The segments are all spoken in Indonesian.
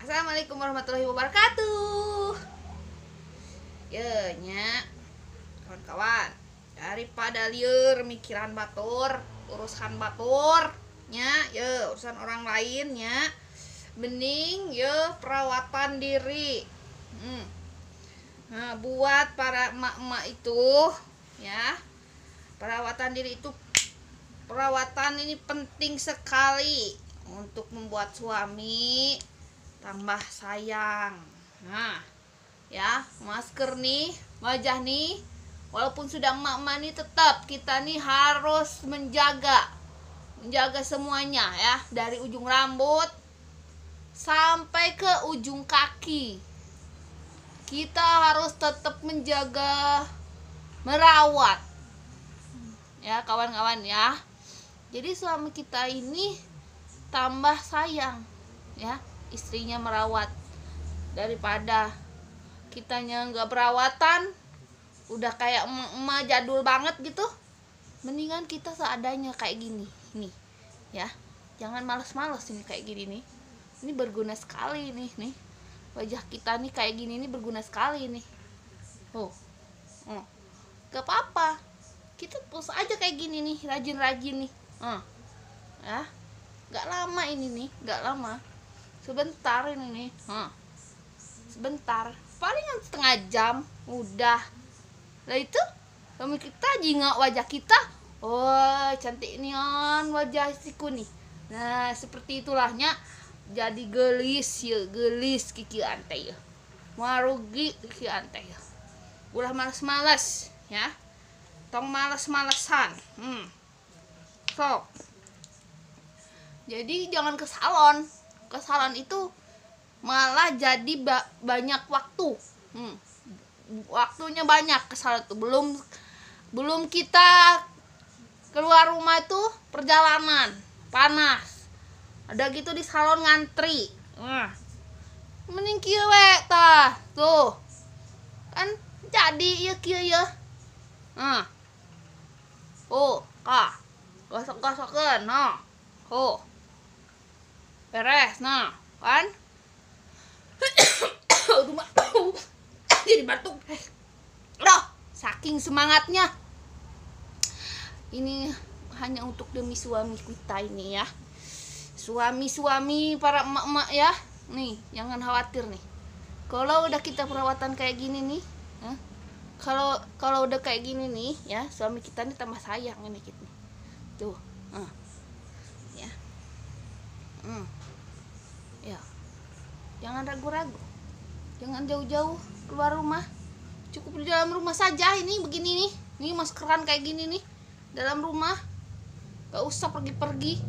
Assalamualaikum warahmatullahi wabarakatuh. Ya nya kawan-kawan, daripada liur mikiran batur, urusan batur nya, ya urusan orang lain nya, bening ya perawatan diri. Nah, buat para emak-emak itu ya, perawatan diri itu, perawatan ini penting sekali untuk membuat suami tambah sayang. Nah ya, masker nih, wajah nih, walaupun sudah emak-emak nih, tetap kita nih harus menjaga semuanya ya, dari ujung rambut sampai ke ujung kaki. Kita harus tetap menjaga, merawat ya kawan-kawan ya. Jadi suami kita ini tambah sayang ya, istrinya merawat, daripada kitanya nggak perawatan, udah kayak emak-emak jadul banget gitu. Mendingan kita seadanya kayak gini nih ya, jangan males-males ini kayak gini nih. Ini berguna sekali nih wajah kita nih kayak gini nih, berguna sekali nih. Gak apa-apa, kita terus aja kayak gini nih, rajin-rajin nih. Ya, gak lama ini nih, gak lama, sebentar ini nih, sebentar, palingan setengah jam udah. Lah itu suami kita jingak wajah kita, oh cantik nian wajah istriku nih. Nah seperti itulahnya, jadi gelis ya, gelis kiki antai ya, marugi kiki antai ya. Ulah males-males ya, tong males-malesan. Sok, jadi jangan ke salon. Ke salon itu malah jadi banyak waktu. Waktunya banyak ke salon tuh. Belum kita keluar rumah itu perjalanan panas. Ada gitu di salon ngantri. Mending kieu we tah. Tuh. Kan jadi ieu kieu ya. Kah. Gosok-gosokeun, nah. Beres, nah, kan? Jadi batuk. Saking semangatnya. Ini hanya untuk demi suami kita ini ya. Suami-suami para emak-emak ya. Nih, jangan khawatir nih. Kalau udah kita perawatan kayak gini nih, kalau udah kayak gini nih ya, suami kita nih tambah sayang ini kita. Tuh. Ya. Ya. Jangan ragu-ragu. Jangan jauh-jauh keluar rumah. Cukup di dalam rumah saja ini begini nih. Nih maskeran kayak gini nih. Dalam rumah. Gak usah pergi-pergi.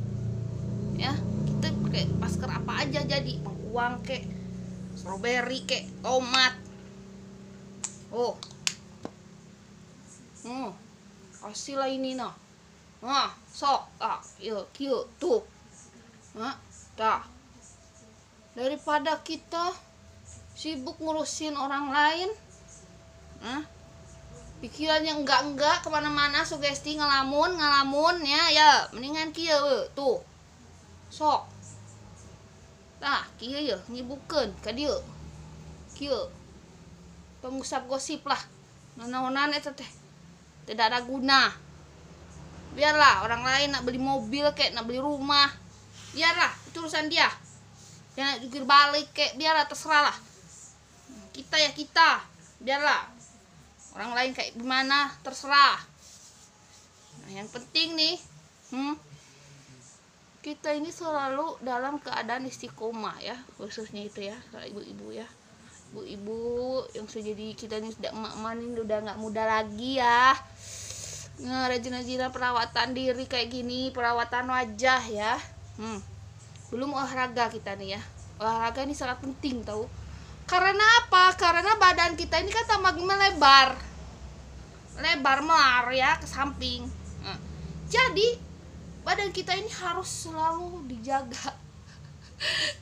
Ya, kita pakai masker apa aja jadi, bengkuang kek, strawberry kek, tomat. Kasih lah ini nah. Sok, yuk, tuh. Dah. Daripada kita sibuk ngurusin orang lain, pikirannya enggak kemana-mana, sugesti ngelamun ya, mendingan kieu tuh. Sok. Tah, kieu ya nyibukeun ka dieu. Kieu. Pengusap gosip lah. Naon-naonan eta teh. Tidak ada guna. Biarlah orang lain nak beli mobil kek, nak beli rumah. Biarlah, itu urusan dia. Dia nak jungkir balik kek, biarlah, terserah lah. Kita ya kita, biarlah. Orang lain kayak gimana, terserah. Nah, yang penting nih, kita ini selalu dalam keadaan istiqomah ya, khususnya itu ya, ibu-ibu ya. Ibu-ibu yang sudah jadi kita ini sudah emak-emak ini udah nggak muda lagi ya. Rajin-rajin perawatan diri kayak gini, perawatan wajah ya. Belum olahraga kita nih ya. Olahraga ini sangat penting tahu. Karena apa? Karena badan kita ini kan tambah melebar melar ya ke samping. Jadi badan kita ini harus selalu dijaga.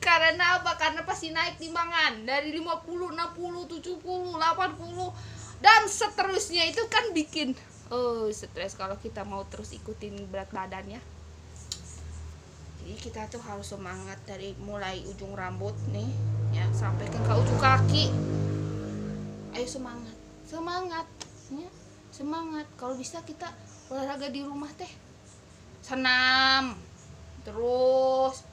Karena apa? Karena pasti naik timbangan dari 50, 60, 70, 80 dan seterusnya. Itu kan bikin stres kalau kita mau terus ikutin berat badannya. Jadi kita tuh harus semangat dari mulai ujung rambut nih ya, sampaikan ke ujung kaki. Ayo semangat, semangat ya, semangat. Kalau bisa kita olahraga di rumah teh, senam, terus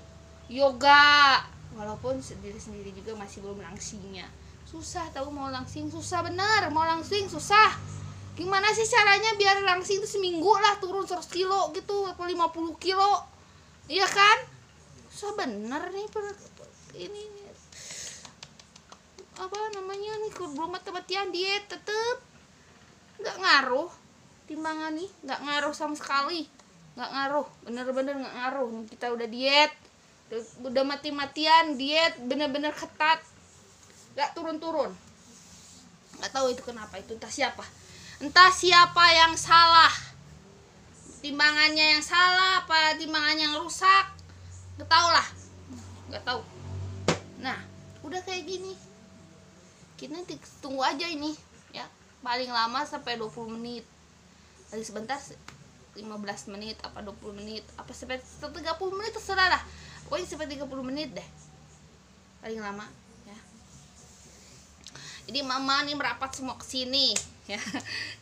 yoga, walaupun sendiri-sendiri juga masih belum langsingnya. Susah tahu, mau langsing susah bener, mau langsing susah. Gimana sih caranya biar langsing itu seminggu lah turun 100 kilo gitu, atau 50 kilo, iya kan? Susah bener nih ini apa namanya nih, belum mati-matian diet tetep nggak ngaruh. Timbangan nih nggak ngaruh sama sekali, nggak ngaruh, bener-bener nggak ngaruh. Kita udah diet, udah mati-matian diet, bener-bener ketat, nggak turun-turun. Nggak tahu itu kenapa, itu entah siapa yang salah, timbangannya yang salah apa timbangannya yang rusak, nggak tahu lah, nggak tahu. Nah udah kayak gini, kita nanti tunggu aja ini ya, paling lama sampai 20 menit, paling sebentar 15 menit apa 20 menit apa sampai 30 menit terserah lah, pokoknya sampai 30 menit deh paling lama ya. Jadi mama nih merapat semua ke sini ya.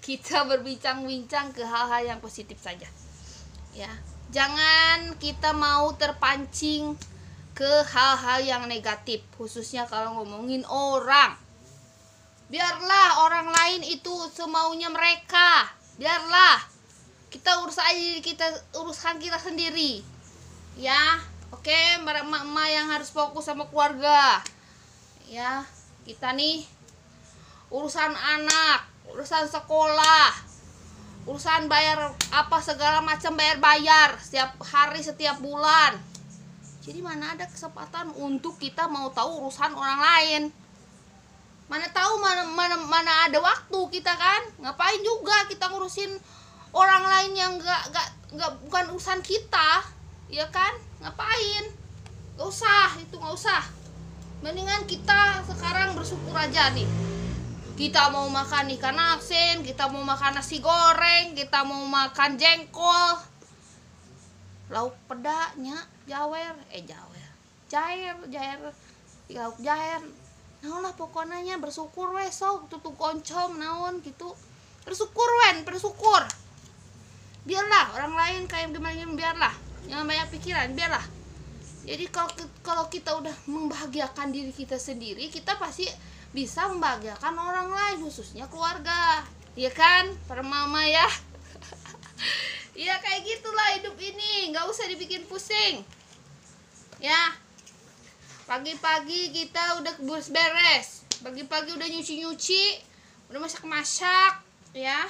Kita berbincang-bincang ke hal-hal yang positif saja ya. Jangan kita mau terpancing ke hal-hal yang negatif, khususnya kalau ngomongin orang. Biarlah orang lain itu semaunya mereka, biarlah. Kita urus aja diri kita, uruskan kita sendiri ya. Oke, emak-emak yang harus fokus sama keluarga ya. Kita nih urusan anak, urusan sekolah, urusan bayar apa segala macam, bayar setiap hari, setiap bulan. Jadi mana ada kesempatan untuk kita mau tahu urusan orang lain? Mana tahu, mana ada waktu kita kan? Ngapain juga kita ngurusin orang lain yang nggak bukan urusan kita, ya kan? Ngapain? Gak usah, itu gak usah. Mendingan kita sekarang bersyukur aja nih. Kita mau makan ikan asin, kita mau makan nasi goreng, kita mau makan jengkol, lauk pedanya, jair, lauk jair. Naon lah pokoknya bersyukur we sok, tutup oncom naon gitu. Bersyukur. Biarlah orang lain kayak gimana, biarlah. Jangan banyak pikiran, biarlah. Jadi kalau kita udah membahagiakan diri kita sendiri, kita pasti bisa membahagiakan orang lain, khususnya keluarga. Iya kan? Para mama ya. Iya kayak gitulah hidup ini, nggak usah dibikin pusing. Ya. Pagi-pagi kita udah beres, pagi-pagi udah nyuci, udah masak, ya.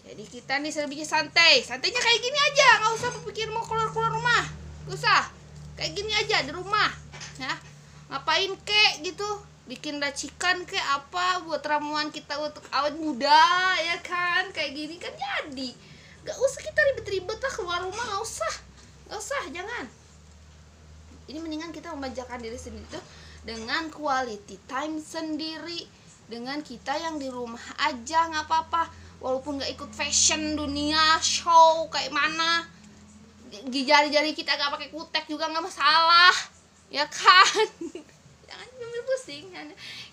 Jadi kita nih lebihnya santainya kayak gini aja, nggak usah berpikir mau keluar rumah, nggak usah. Kayak gini aja di rumah, ya. Ngapain kek gitu, bikin racikan kek apa buat ramuan kita untuk awet muda, ya kan? Kayak gini kan jadi, nggak usah kita ribet-ribet lah keluar rumah, nggak usah, jangan. Ini mendingan kita membajakan diri sendiri tuh dengan quality time sendiri, dengan kita yang di rumah aja nggak apa-apa, walaupun nggak ikut fashion dunia show kayak mana, di jari-jari kita nggak pakai kutek juga nggak masalah, ya kan? Jangan ambil pusing,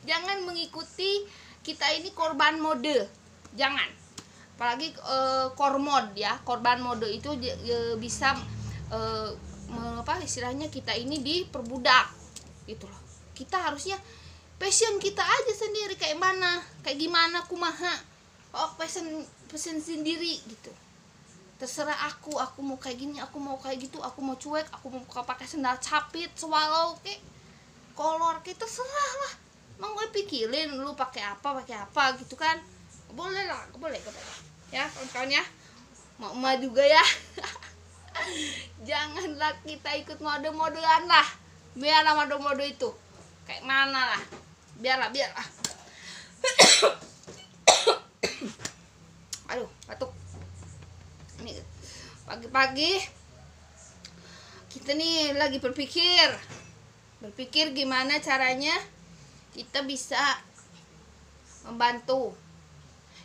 jangan mengikuti kita ini korban mode, jangan. Apalagi korban mode itu bisa istilahnya kita ini diperbudak gitu loh. Kita harusnya passion kita aja sendiri, kayak gimana kumaha, passion sendiri gitu. Terserah aku mau kayak gini, aku mau kayak gitu, aku mau cuek, aku mau pakai sendal capit, swallow kayak kolor, kayak terserah lah. Mau gue pikirin lu pakai apa gitu kan? Boleh ya kawan-kawan ya, mau emak juga ya. Janganlah kita ikut mode-modean lah, biarlah mode-mode itu kayak mana lah, biarlah. Aduh, batuk. Ini pagi-pagi kita nih lagi berpikir gimana caranya kita bisa membantu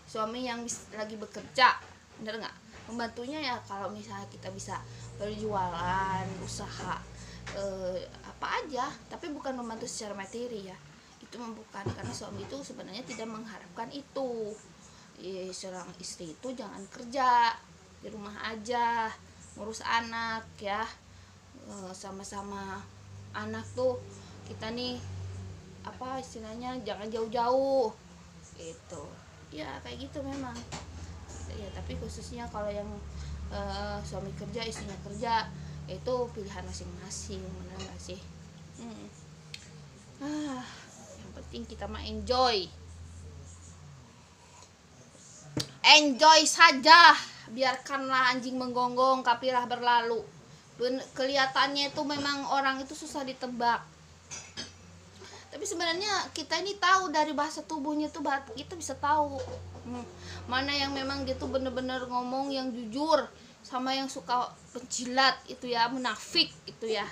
suami yang lagi bekerja, bener nggak? Membantunya ya kalau misalnya kita bisa berjualan, usaha apa aja, tapi bukan membantu secara materi ya, itu bukan, karena suami itu sebenarnya tidak mengharapkan itu. Seorang istri itu jangan kerja, di rumah aja ngurus anak ya. Sama-sama anak tuh kita nih apa istilahnya, jangan jauh-jauh gitu ya, kayak gitu memang ya. Tapi khususnya kalau yang suami kerja, istrinya kerja, itu pilihan masing-masing, benar gak sih? Yang penting kita mah enjoy saja, biarkanlah anjing menggonggong, kapirah berlalu. Kelihatannya itu memang orang itu susah ditebak, tapi sebenarnya kita ini tahu dari bahasa tubuhnya tuh, kita bisa tahu mana yang memang dia tuh bener-bener ngomong yang jujur, sama yang suka penjilat itu ya, munafik itu ya,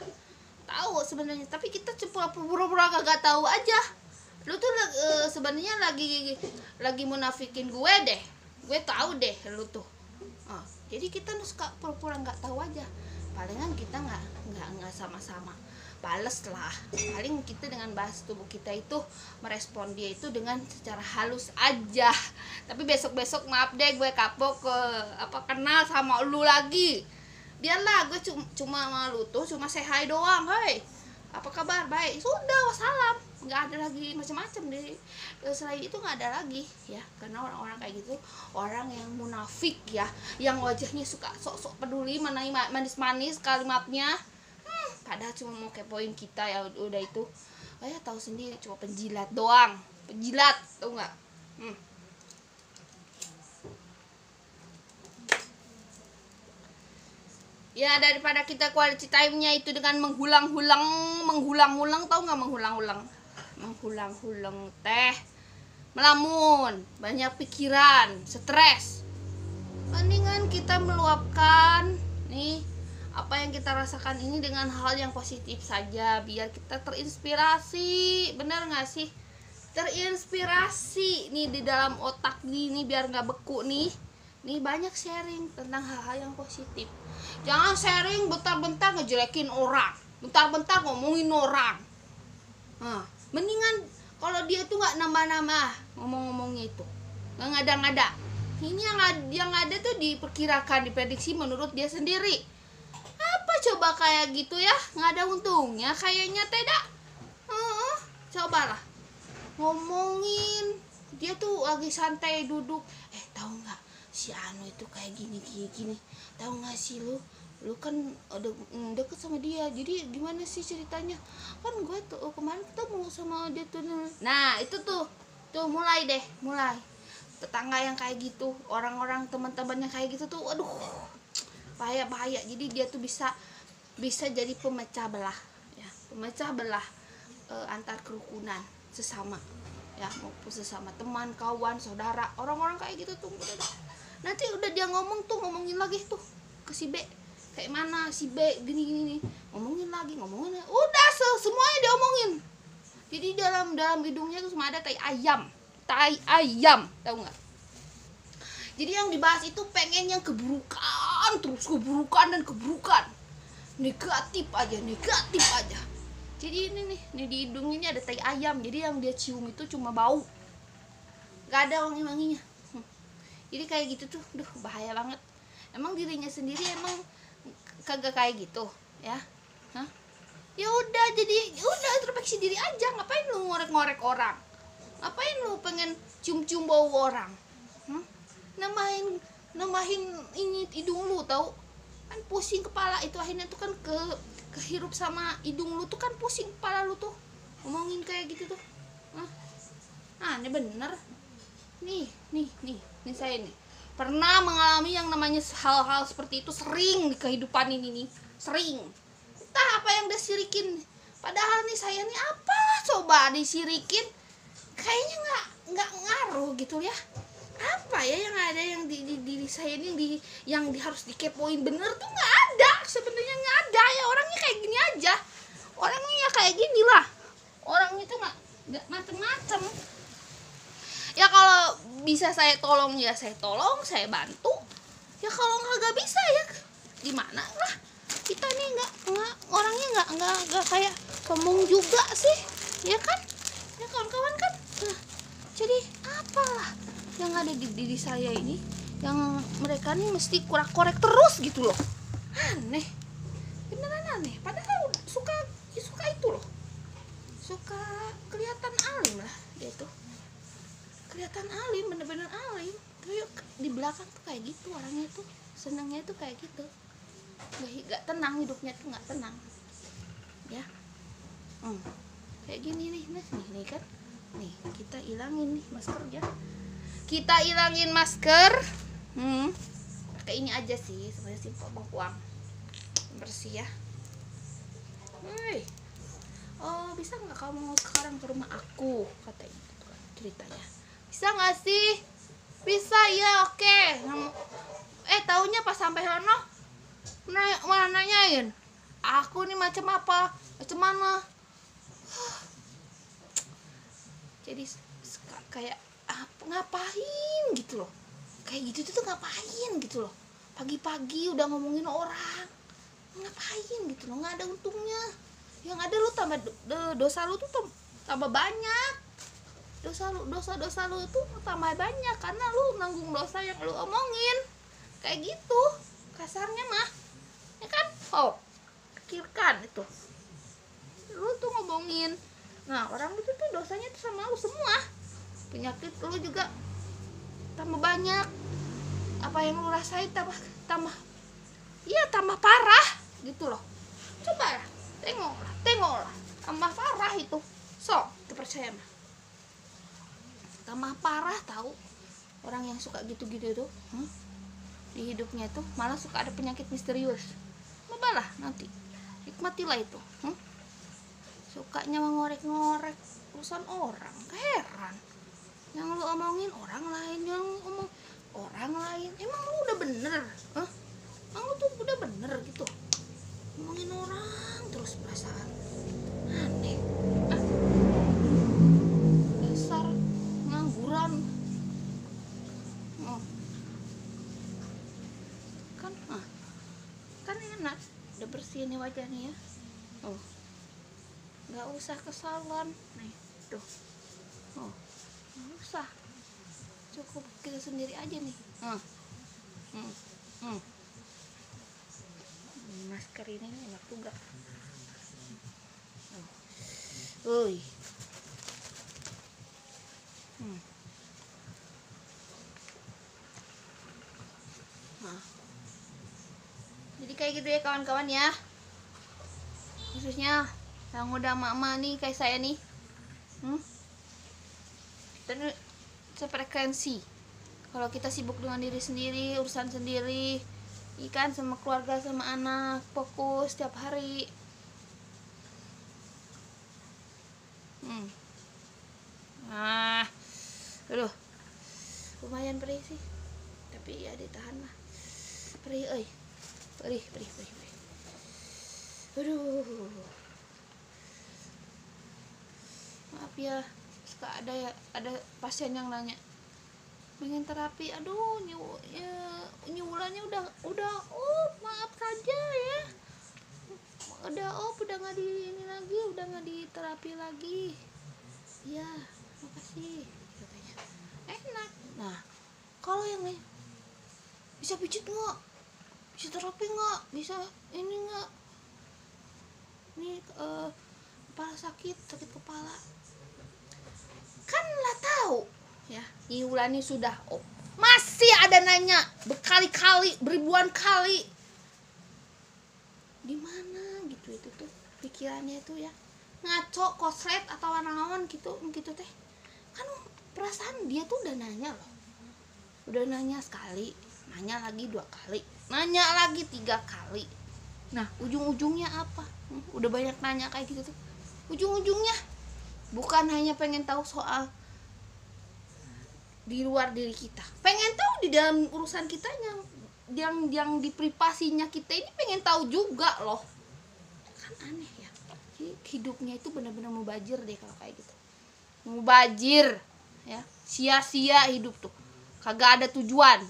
tahu sebenarnya. Tapi kita cuma pura-pura gak tahu aja. Lu tuh sebenarnya lagi munafikin gue deh, gue tahu deh lu tuh. Jadi kita suka pura-pura nggak tahu aja. Palingan kita nggak sama-sama bales lah, paling kita dengan bahasa tubuh kita itu merespon dia itu dengan secara halus aja. Tapi besok maaf deh, gue kapok kenal sama lu lagi. Biarlah, gue cuma malu tuh, cuma say hi doang, hei apa kabar, baik, sudah, wassalam. Nggak ada lagi macam-macam deh, selain itu nggak ada lagi ya. Karena orang-orang kayak gitu orang yang munafik ya, yang wajahnya suka sok-sok peduli, manis-manis kalimatnya, padahal cuma mau kepoin kita ya. Udah itu tahu sendiri, cuma penjilat doang, penjilat, tahu nggak? Ya daripada kita quality time-nya itu dengan menghulang-hulang, tahu nggak menghulang-hulang teh, melamun, banyak pikiran, stres. Mendingan kita meluapkan nih apa yang kita rasakan ini dengan hal yang positif saja, biar kita terinspirasi, bener nggak sih? Terinspirasi nih di dalam otak nih biar nggak beku nih banyak sharing tentang hal-hal yang positif. Jangan sharing bentar-bentar ngejelekin orang, bentar-bentar ngomongin orang. Mendingan kalau dia tuh nggak nambah-nambah ngomongnya itu, nggak ngada-ngada. Ini yang ada tuh diperkirakan, diprediksi menurut dia sendiri. Apa coba kayak gitu ya, nggak ada untungnya kayaknya, tidak. Cobalah ngomongin dia tuh lagi santai duduk, tahu nggak si Anu itu kayak gini, tahu nggak sih lu kan udah deket sama dia, jadi gimana sih ceritanya, kan gue tuh kemarin ketemu sama dia tuh. Nah itu tuh mulai tetangga yang kayak gitu, orang-orang teman-temannya kayak gitu tuh, aduh bahaya. Jadi dia tuh bisa jadi pemecah belah ya, antar kerukunan sesama ya, maupun sesama teman, kawan, saudara. Orang-orang kayak gitu tuh nanti udah dia ngomongin lagi tuh ke si B, kayak mana si B gini, ngomongin lagi, udah semuanya diomongin. Jadi dalam hidungnya tuh cuma ada tai ayam, tahu nggak? Jadi yang dibahas itu pengen yang keburukan, terus keburukan, negatif aja. Jadi ini di hidung ini ada tai ayam, jadi yang dia cium itu cuma bau, nggak ada wangi-wanginya. Jadi kayak gitu tuh, bahaya banget. Emang dirinya sendiri emang kagak kayak gitu ya? Ya udah, jadi introspeksi diri aja. Ngapain lu ngorek-ngorek orang? Ngapain lu pengen cium-cium bau orang? Namahin ini hidung lu, tahu? Kan pusing kepala itu, akhirnya tuh kan kehirup sama hidung lu tuh kan pusing kepala lu tuh. Ngomongin kayak gitu tuh. Ini bener. Nih saya nih pernah mengalami yang namanya hal-hal seperti itu, sering di kehidupan ini nih, sering. Entah apa yang disirikin, padahal nih saya nih apalah coba disirikin, kayaknya nggak ngaruh gitu ya. Apa ya yang ada yang di diri saya ini yang harus dikepoin bener tuh nggak ada, sebenarnya nggak ada ya. Orangnya kayak gini aja, orangnya ya kayak gini lah, orangnya tuh nggak macem-macem. Ya kalau bisa saya tolong ya saya tolong, saya bantu. Ya kalau nggak bisa ya gimana lah. Kita nih nggak orangnya nggak kayak Sombong juga sih, ya kan? Ya kawan-kawan kan? Nah, jadi apalah yang ada di diri saya ini, yang mereka nih mesti korek terus gitu loh. Aneh, beneran aneh. Padahal suka itu loh, suka kelihatan alim lah dia tuh, kelihatan alim, bener-bener alim. Tapi di belakang tuh kayak gitu orangnya tuh, senangnya tuh kayak gitu, gak tenang hidupnya tuh, gak tenang ya. Kayak gini nih, nih kan, nih kita ilangin nih maskernya, kita ilangin masker. Pakai ini aja sih, sebenarnya simpel, bengkuang bersih ya. Oh, bisa nggak kamu sekarang ke rumah aku, katanya gitu kan ceritanya. Bisa nggak sih? Bisa ya, oke. Taunya pas sampai sono malah nanyain aku nih macam apa, macam mana. Jadi kayak ngapain gitu loh, kayak gitu tuh ngapain gitu loh, pagi-pagi udah ngomongin orang, ngapain gitu loh, nggak ada untungnya. Yang ada lu tambah dosa lu tuh tambah banyak, dosa lu tuh tambah banyak karena lu nanggung dosa yang lu omongin, kayak gitu kasarnya mah, ya kan? Pikirkan itu, lu tuh ngomongin, nah orang itu tuh dosanya tuh sama lu semua, penyakit lu juga tambah banyak, apa yang lu rasain tambah parah gitu loh. Coba lah, tengoklah tambah parah itu, itu percaya mah tambah parah. Tahu orang yang suka gitu-gitu tuh di hidupnya tuh malah suka ada penyakit misterius. Cobalah nanti, nikmatilah itu. Sukanya mengorek-ngorek urusan orang, heran. Yang lu omongin orang lain, yang ngomong orang lain. Emang lu udah bener? Emang lu tuh udah bener gitu? Ngomongin orang terus, perasaan aneh. Dasar ngangguran. Kan enak, udah bersih nih wajahnya ya. Nggak usah ke salon nih tuh, nggak usah, cukup kita sendiri aja nih. Masker ini enak juga. Jadi kayak gitu ya kawan-kawan ya, khususnya yang udah mama nih kayak saya nih, dan sefrekuensi. Kalau kita sibuk dengan diri sendiri, urusan sendiri, ikan sama keluarga sama anak, fokus setiap hari. Aduh, lumayan perih sih, tapi ya ditahan lah. Perih. Aduh, maaf ya, suka ada pasien yang nanya pengen terapi. Aduh, nyuwulannya udah maaf saja ya, udah nggak di ini lagi, udah nggak di terapi lagi ya, makasih katanya. Enak. Nah, kalau yang nih bisa pijit nggak, bisa terapi nggak, bisa ini nggak, nih kepala sakit kepala, kan lah tahu ya, iulannya sudah masih ada nanya berkali-kali, beribuan kali. Di mana gitu itu tuh pikirannya itu ya, ngaco, koslet atau naon gitu teh. Kan perasaan dia tuh udah nanya loh, udah nanya sekali, nanya lagi 2 kali, nanya lagi 3 kali. Nah, ujung-ujungnya apa? Udah banyak nanya kayak gitu tuh, ujung-ujungnya bukan hanya pengen tahu soal di luar diri kita, pengen tahu di dalam urusan kita yang di privasinya kita ini, pengen tahu juga loh. Kan aneh ya, hidupnya itu benar-benar mubazir deh kalau kayak gitu, mubazir ya, sia-sia hidup tuh, kagak ada tujuan,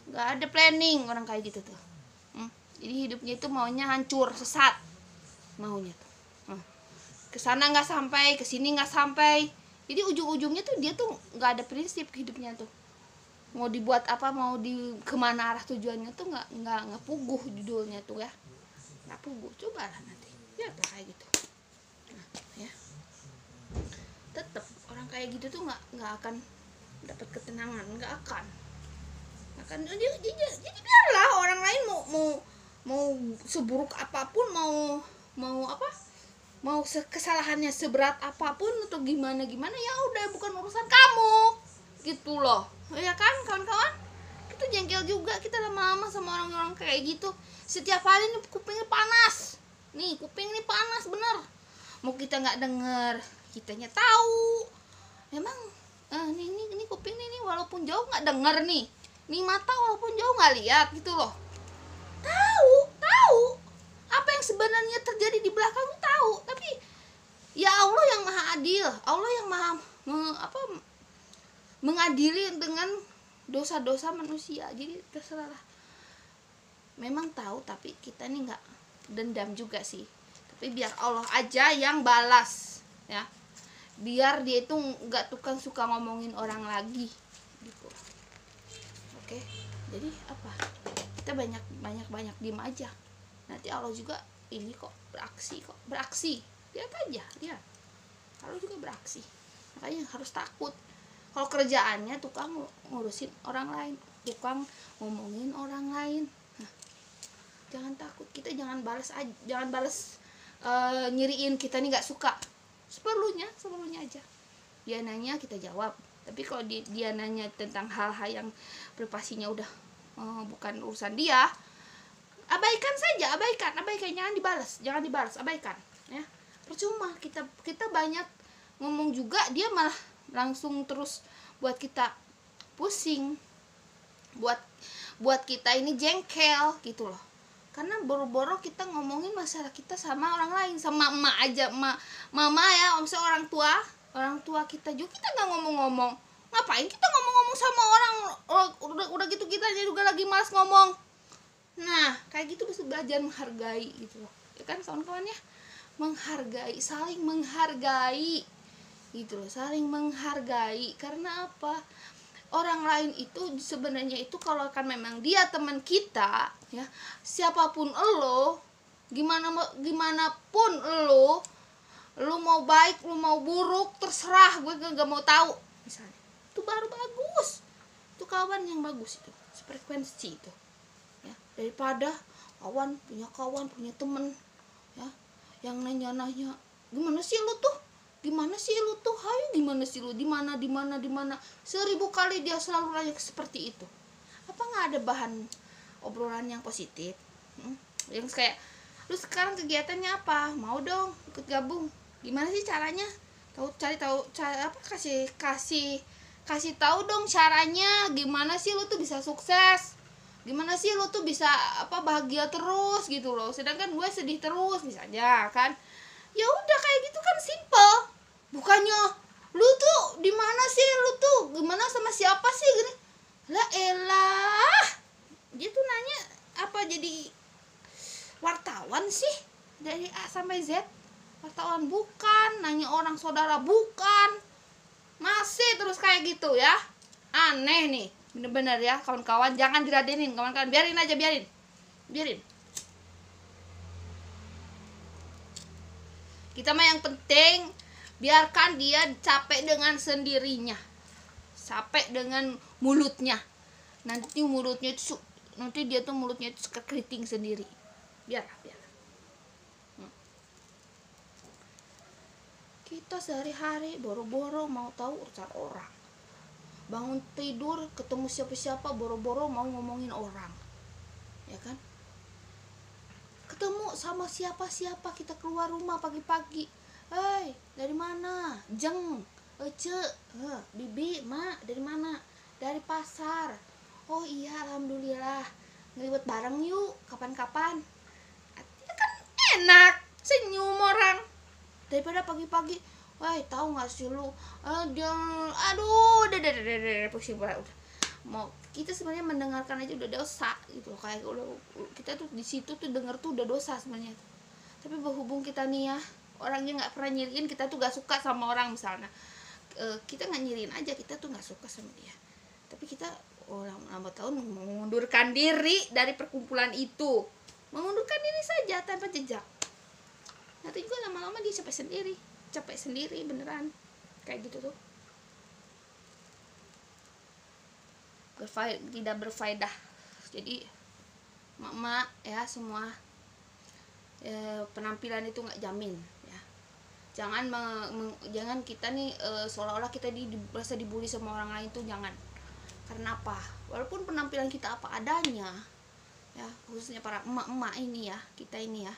nggak ada planning orang kayak gitu tuh. Jadi hidupnya itu maunya hancur, sesat maunya tuh. Kesana nggak sampai, kesini nggak sampai. Jadi ujung-ujungnya tuh dia tuh nggak ada prinsip hidupnya tuh. Mau dibuat apa, mau di kemana arah tujuannya tuh nggak puguh judulnya tuh ya, nggak puguh. Coba lah nanti ya kayak gitu. Nah, ya tetap orang kayak gitu tuh nggak akan dapat ketenangan, nggak akan. Jadi biarlah orang lain mau seburuk apapun, mau kesalahannya seberat apapun atau gimana ya udah, bukan urusan kamu gitu loh ya kan kawan-kawan. Kita jengkel juga kita lama-lama sama orang-orang kayak gitu. Setiap hari nih kupingnya panas nih, kuping ini panas bener. Mau kita nggak denger, kitanya tahu memang ini kuping nih walaupun jauh nggak denger nih mata walaupun jauh nggak lihat gitu loh. Tahu apa yang sebenarnya terjadi di belakang, tahu. Tapi ya Allah yang maha adil, Allah yang maha mengadili dengan dosa-dosa manusia. Jadi terserah. Memang tahu, tapi kita nih nggak dendam juga sih. Tapi biar Allah aja yang balas ya. Biar dia itu nggak tukang suka ngomongin orang lagi gitu. Oke. Jadi apa? Kita banyak diem aja. Nanti Allah juga ini kok beraksi. Lihat aja, lihat. Allah juga beraksi. Makanya harus takut. Kalau kerjaannya tukang ngurusin orang lain, tukang ngomongin orang lain, nah, jangan takut. Kita jangan balas nyiriin kita nih nggak suka. Seperlunya aja. Dia nanya kita jawab. Tapi kalau dia nanya tentang hal-hal yang privasinya udah bukan urusan dia, abaikan saja, abaikan, jangan dibalas, abaikan ya. Percuma kita banyak ngomong juga, dia malah langsung terus buat kita pusing, buat kita ini jengkel gitu loh. Karena boro-boro kita ngomongin masalah kita sama orang lain, sama emak aja, mama ya, misalnya orang tua kita juga kita nggak ngomong-ngomong. Ngapain kita ngomong-ngomong sama orang, udah gitu kita juga lagi malas ngomong. Nah kayak gitu bisa belajar menghargai gitu loh ya kan kawan-kawan ya. Menghargai, saling menghargai gitu loh, saling menghargai. Karena apa? Orang lain itu sebenarnya itu kalau kan memang dia teman kita ya, siapapun lo, gimana pun lo mau baik, lo mau buruk, terserah, gue gak mau tahu misalnya. Itu baru bagus, itu kawan yang bagus, itu frekuensi itu ya. Daripada kawan punya temen ya yang nanya gimana sih lu tuh, hayo gimana sih lu, di mana 1000 kali dia selalu nanya seperti itu. Apa nggak ada bahan obrolan yang positif? Yang kayak lu sekarang kegiatannya apa, mau dong ikut gabung, gimana sih caranya, kasih tahu dong caranya, gimana sih lu tuh bisa sukses, gimana sih lu tuh bisa bahagia terus gitu loh, sedangkan gue sedih terus misalnya kan. Ya udah kayak gitu kan simple. Bukannya lu tuh di mana sih, lu tuh gimana sama siapa sih gini. Lah elah. Dia tuh nanya apa jadi wartawan sih dari A sampai Z. Wartawan bukan, nanya orang saudara bukan. Masih terus kayak gitu ya. Aneh nih. Bener-bener ya kawan-kawan, jangan diladenin kawan-kawan, biarin aja, biarin. Kita mah yang penting biarkan dia capek dengan sendirinya, capek dengan mulutnya. Nanti dia tuh mulutnya itu suka keriting sendiri. Biarlah. Kita sehari-hari boro-boro mau tahu urusan orang. Bangun tidur ketemu siapa-siapa boro-boro mau ngomongin orang. Ya kan? Ketemu sama siapa-siapa kita keluar rumah pagi-pagi. Hei, dari mana? Jeng, Ece, Bibi, Mak, dari mana? Dari pasar. Oh iya, alhamdulillah. Ngelibet bareng yuk, kapan-kapan. Itu kan enak, senyum orang. Daripada pagi-pagi, wah tahu nggak sih lu? Aduh, udah pusing banget. Mau kita sebenarnya mendengarkan aja udah dosa gitu loh, kayak udah kita tuh di situ tuh denger tuh udah dosa sebenarnya. Tapi berhubung kita nih ya orangnya nggak pernah nyiriin, kita tuh gak suka sama orang misalnya, kita nggak nyiriin aja, kita tuh nggak suka sama dia, tapi kita lambat tahun mengundurkan diri dari perkumpulan itu, mengundurkan diri saja tanpa jejak. Nanti juga lama-lama dia capek sendiri beneran kayak gitu tuh, tidak berfaedah. Jadi mak ya semua, penampilan itu nggak jamin ya. Jangan kita nih seolah-olah kita merasa dibully sama orang lain tuh, jangan. Karena apa? Walaupun penampilan kita apa adanya ya, khususnya para emak-emak ini ya, kita ini ya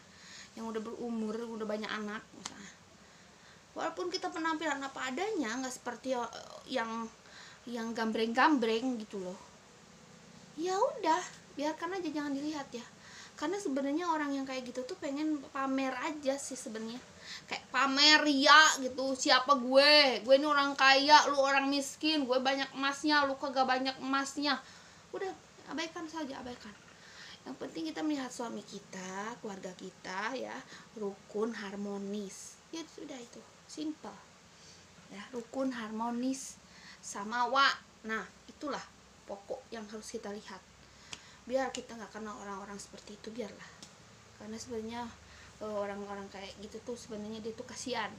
yang udah berumur, udah banyak anak misalnya, walaupun kita penampilan apa adanya, nggak seperti yang gambreng-gambreng gitu loh, ya udah biarkan aja, jangan dilihat ya. Karena sebenarnya orang yang kayak gitu tuh pengen pamer aja sih sebenarnya, kayak pamer ya gitu, siapa gue ini orang kaya, lu orang miskin, gue banyak emasnya, lu kagak banyak emasnya. Udah abaikan saja, abaikan. Yang penting kita melihat suami kita, keluarga kita ya rukun, harmonis, ya sudah, itu simple ya, rukun, harmonis, samawa. Nah itulah pokok yang harus kita lihat, biar kita nggak kenal orang-orang seperti itu, biarlah. Karena sebenarnya orang-orang kayak gitu tuh sebenarnya dia tuh kasihan,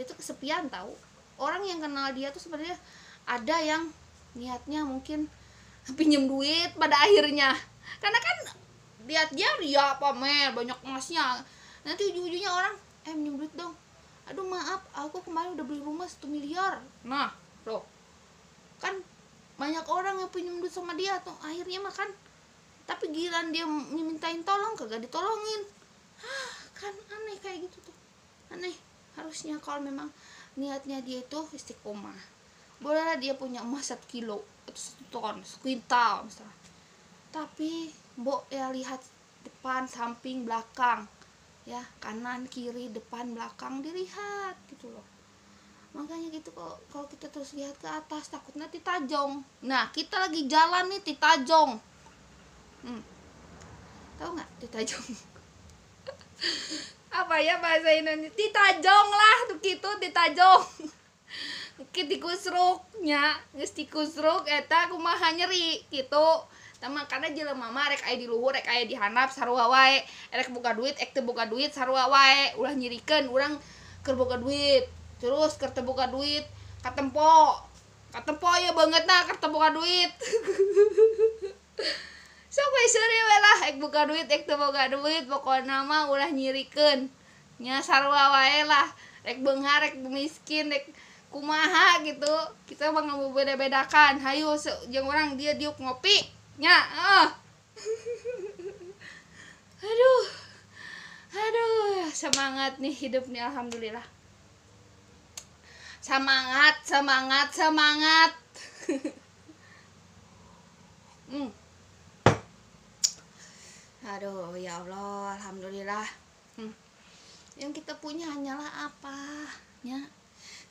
dia tuh kesepian tahu. Orang yang kenal dia tuh sebenarnya ada yang niatnya mungkin pinjem duit pada akhirnya, karena kan lihat dia ria pamer banyak emasnya, nanti ujung-ujungnya orang minjem duit dong, aduh maaf aku kemarin udah beli rumah 1 miliar. Nah loh, kan banyak orang yang pinjem duit sama dia tuh akhirnya makan, tapi giliran dia mintain tolong kagak ditolongin. Kan aneh kayak gitu tuh, aneh. Harusnya kalau memang niatnya dia itu istiqomah, bolehlah dia punya emas 1 kilo atau 1 ton, 1 kuintal misalnya, tapi mbok ya lihat depan, samping, belakang ya, kanan, kiri, depan, belakang dilihat gitu loh. Makanya gitu, kalau kita terus lihat ke atas takut nanti tajong. Nah kita lagi jalan nih titajong, tahu nggak titajong? Apa ya bahasa Indonesia? Titajong lah tuh gitu, titajong. Tikusruknya geus tikusruk eta kumaha nyeri gitu. Tama karena jelema mah rek aya di luhur, rek aya di handap sarua wae, rek boga duit, ek teu boga duit sarua wae, ulah nyirikeun urang keur boga duit, terus keur teu boga duit katempo ya bangetna keur teu boga duit. Sok we seuri we lah, ek boga duit, ek teu boga duit, pokona mah ulah nyirikeun nya sarua wae lah, rek beunghar, rek miskin, rek kumaha gitu, kita mah ngabeda-bedakan. Hayu jeung urang dia diuk ngopi nya. Aduh semangat nih hidup nih, alhamdulillah. Semangat. Aduh ya Allah, alhamdulillah. Yang kita punya hanyalah apa nya,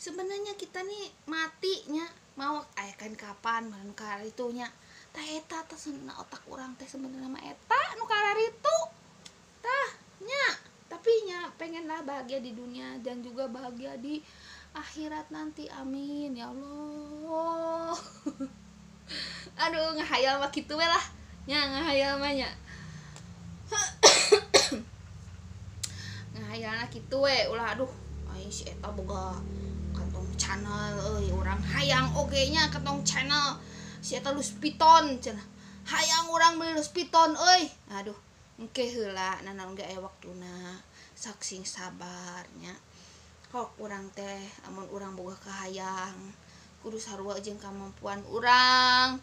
sebenarnya kita nih matinya mau kan kapan menukar itunya tah eta teh otak orang teh sebenarnya mah eta nu kararitu tah nya, tapi nya pengenlah bahagia di dunia dan juga bahagia di akhirat nanti, amin ya Allah. Aduh ngahayal mah kitu we lah nya, ngahayal mah nya. Ngahayalna kitu we ulah. Aduh ai si eta boga kantong channel euy, urang hayang oge nya kantong channel si eta Louis Vuitton cenah, hayang urang beli Louis Vuitton euy. Aduh engke heula nanaon ge aya waktuna, saksing sabarnya. Kok urang teh amun urang boga kahayang kudu sarua jeung kemampuan urang,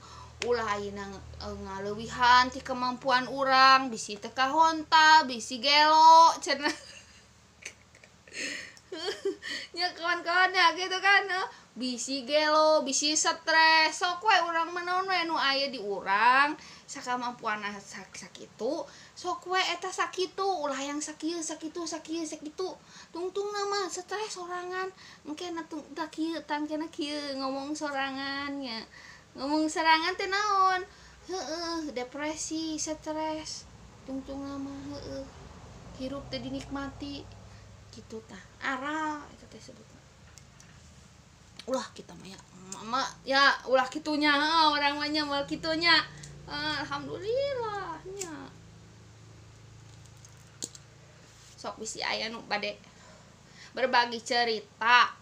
ulah ayeuna ngaleuwihan ti kemampuan urang, bisi teh kahonta, bisi gelo cenah. Nya kawan-kawannya gitu kan, bisi gelo, bisi stres, sok we urang manaon we nu aya di urang sakamampuanna sakitu, sok we eta sakitu, ulah yang sakieu sakitu tungtungna mah stres sorangan, engkena tah kieu tangkena kieu ngomong sorangan nya. Ngomong sorangan teh naon? Depresi, stres, tungtungna mah hirup teh dinikmati. gitu tah aral itu teh sebutna ulah kita mah ya mama ya ulah kitunya orang mah nya mal kitunya alhamdulillahnya sok bisi aya nu bade berbagi cerita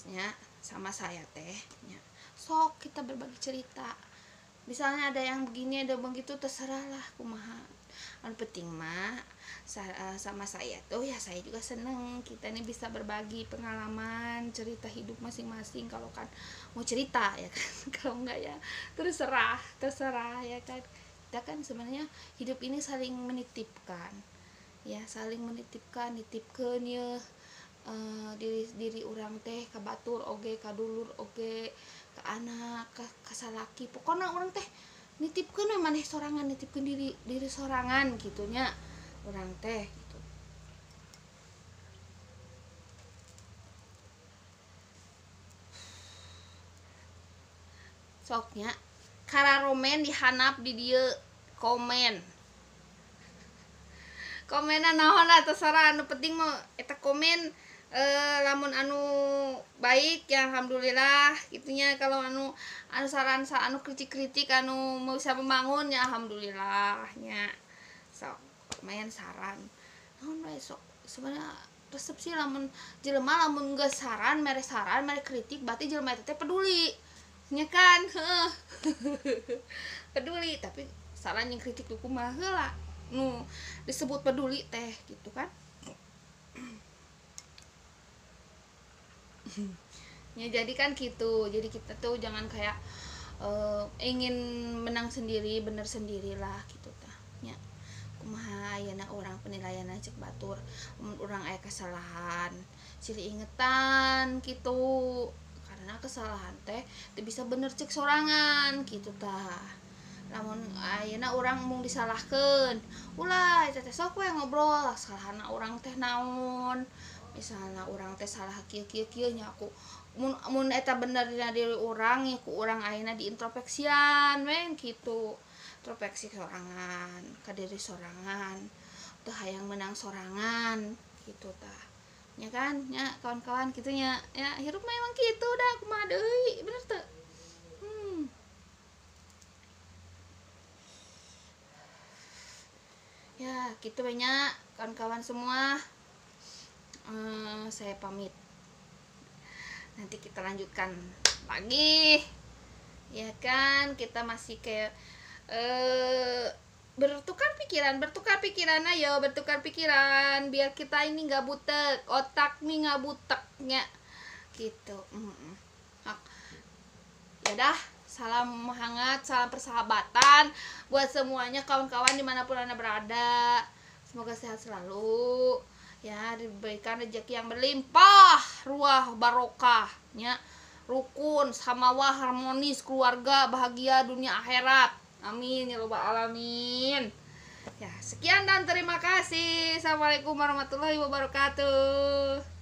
nya sama saya teh nya sok kita berbagi cerita misalnya ada yang begini ada begitu terserah lah kumaha yang penting mah sama saya tuh ya saya juga seneng kita ini bisa berbagi pengalaman cerita hidup masing-masing kalau kan mau cerita ya kan kalau enggak ya terserah ya kan kita kan sebenarnya hidup ini saling menitipkan ya saling menitipkan nitipkeun ya diri orang teh ka batur oge ka dulur oge ke anak ke salaki pokoknya orang teh nitipkeun we maneh sorangan nitipkeun diri sorangan gitunya orang teh gitu. Soknya kararomen dihanap di dieu komen naon lah terserah anu penting mah eta komen lamun anu baik ya alhamdulillah gitunya kalau anu saran anu kritik anu mau bisa membangun ya alhamdulillahnya sok lumayan saran naon bae sok sebenarnya resep sih lamun jelema lamun geus saran mere kritik berarti jelema teh peduli nya kan peduli tapi saran yang kritik tuh kumaha heula nu disebut peduli teh gitu kan ya jadi kan gitu jadi kita tuh jangan kayak ingin menang sendiri bener sendirilah gitu tah nya kumaha ayeuna orang penilaian cek batur urang aya kesalahan silih ingetan gitu karena kesalahan teh teu bisa bener cek sorangan gitu tah lamun ayeuna urang mung disalahkeun ulah eta teh sok we ngobrol salahna urang teh naon misalnya orang teh salah kieu nya aku mun eta bener dina diri urang ya ku urang ayeuna diintrospeksian we kitu introspeksi sorangan ka diri sorangan teu hayang menang sorangan gitu tah nya kan nya kawan-kawan kitu nya ya hirup mah emang kitu dah kumaha deui bener teu ya gitu banyak kawan-kawan semua saya pamit nanti kita lanjutkan lagi ya kan kita masih kayak bertukar pikiran ayo bertukar pikiran biar kita ini nggak butek otak nih nggak buteknya gitu ya dah salam hangat salam persahabatan buat semuanya kawan-kawan dimanapun anda berada semoga sehat selalu ya diberikan rezeki yang berlimpah ruah barokahnya rukun samawah harmonis keluarga bahagia dunia akhirat amin ya rabbal alamin ya sekian dan terima kasih assalamualaikum warahmatullahi wabarakatuh.